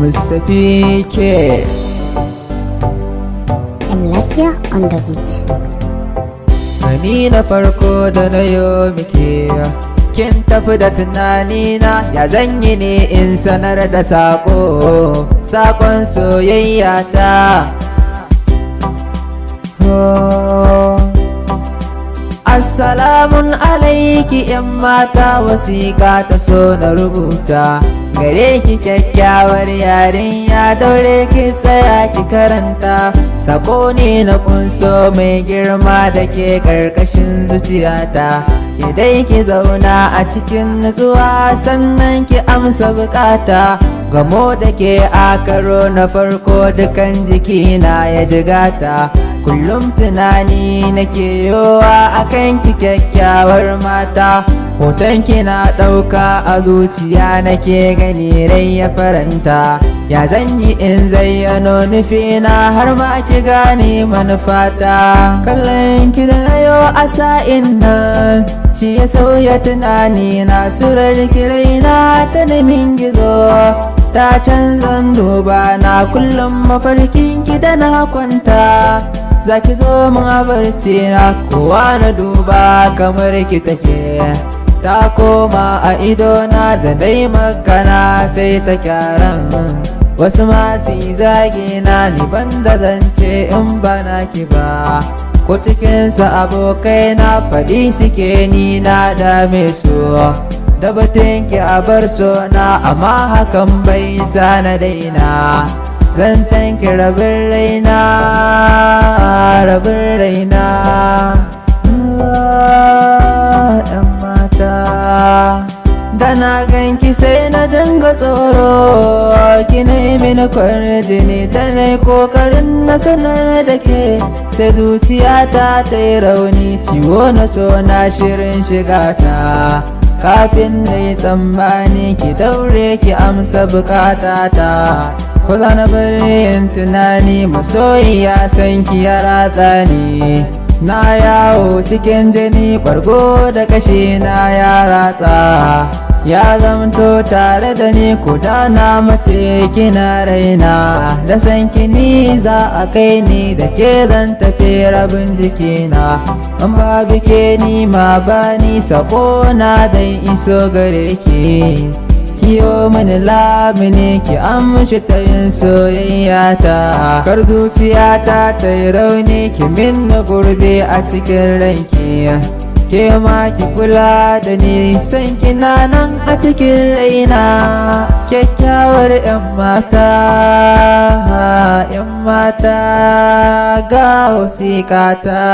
Mr. PEEKAY. I'm Lafiya on the beat. Gani na farko da na yo miki, kin tafi da tunanina, ya zanyi ne in sanar da sakon soyayya ta. Assalamun alaiki yan mata, wasiƙa ta so na rubuta gare ki kyakkyawar yarinya, daure ki tsaya ki karanta. Sako ne na kunso mai girma da ke ƙarƙashin zuciyata, ki dai ki zauna a cikin nutsuwa sannan ki amsa bukata. Gamo da ke a karo na farko dukan jikina ya jigata, kullum tunani nake yowa akan ki kyakkyawar mata. Hoton ki na ɗauka a zuciya nake gani rai ya faranta, ya zanyi in zayyano nufina har ma ki gane manufata. Kallon ki da na yo a sa'in nan shi ya sauya tunani na, surar ki raina ta nemin gizo ta canzan duba na, kullum mafarkin ki da na kwanta zaki zo mun a barci na. Kowa na duba kamar ki take, ta koma a idona da dai magana sai ta kyaran. Wasu masu zagi na ni banda zance in bana ki ba, ko cikinsa abokai na faɗi suke ni na dame su da batun ki a bar so na, amma hakan bai sa na daina zancen ki rabin raina, rabin raina. Ɗan mata da na ganki sai na dinga tsoro, ki nemi na kwarjini ta na kokarin na sanar da ke, sai zuciyata ta yi rauni, ciwo na so na shirin shiga ta. Kafin na yi tsammani ki daure ki amsa bukatata, ko za na bari yin tunani masoyiya san ki ya ratsa ni. Na yawo cikin jini ɓargo da kashi na ya ratsa, ya zamto tare da ni kuda na mace kina raina. Da san kini za a kai ni da ke zan tafi rabin jikina, in ba bike ni ma bani sako na dan iso gare ki. Kiyo mini lamini ki amshi ta yin soyayya ta, kar zuciyata ta yi rauni ki min gurbe a cikin ranki. Ke ma ki kula da ni san kina nan a cikin raina, kyakkyawar 'yan mata, 'yan mata ga wasiƙata.